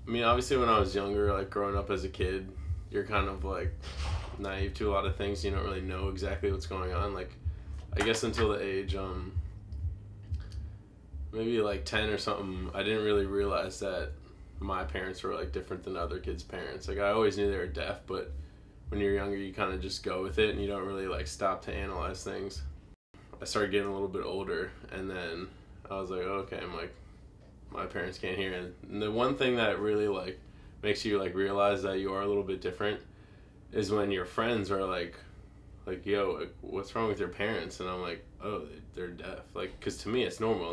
I mean, obviously when I was younger, like growing up as a kid, you're kind of like naive to a lot of things. You don't really know exactly what's going on. Like, I guess until the age, maybe like 10 or something, I didn't really realize that my parents were like different than other kids' parents. Like, I always knew they were deaf, but when you're younger, you kind of just go with it and you don't really like stop to analyze things. I started getting a little bit older, and then I was like, oh, okay, I'm like, my parents can't hear. And the one thing that really like makes you like realize that you are a little bit different is when your friends are like yo, like, what's wrong with your parents? And I'm like, oh, they're deaf. Like, because to me it's normal.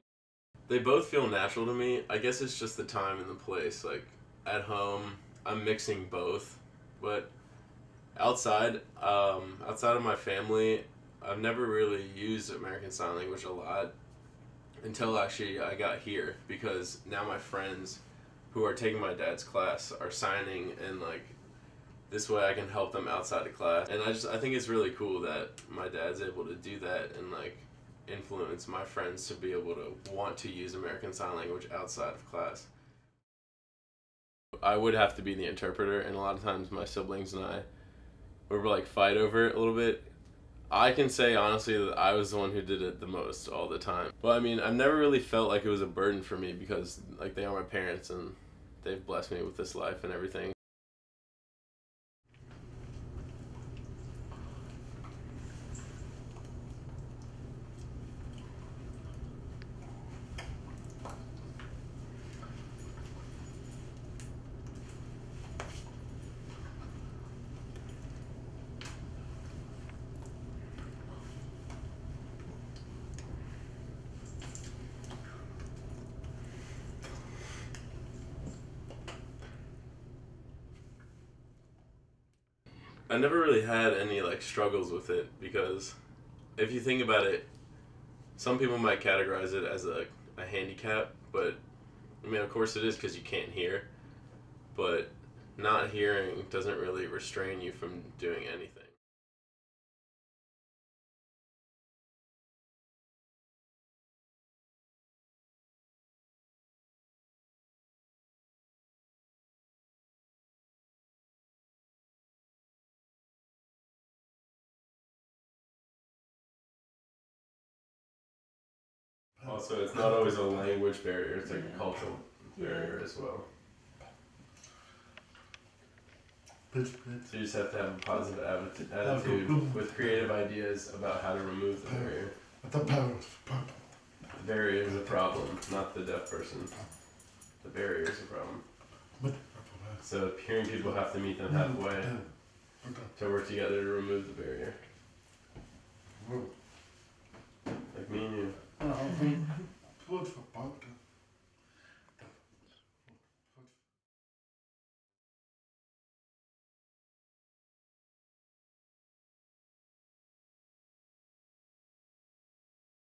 They both feel natural to me. I guess it's just the time and the place. Like, at home, I'm mixing both, but outside of my family, I've never really used American Sign Language a lot until actually I got here, because now my friends who are taking my dad's class are signing, and like this way I can help them outside of class. And I think it's really cool that my dad's able to do that and like influence my friends to be able to want to use American Sign Language outside of class. I would have to be the interpreter, and a lot of times my siblings and I would like fight over it a little bit. I can say honestly that I was the one who did it the most all the time. But I mean, I've never really felt like it was a burden for me, because like they are my parents and they've blessed me with this life and everything. I never really had any like struggles with it, because if you think about it, some people might categorize it as a handicap, but I mean, of course it is, because you can't hear, but not hearing doesn't really restrain you from doing anything. Also, it's not always a language barrier, it's like a cultural barrier as well. So you just have to have a positive attitude with creative ideas about how to remove the barrier. The barrier is a problem, not the deaf person. The barrier is a problem. So hearing people have to meet them halfway to work together to remove the barrier.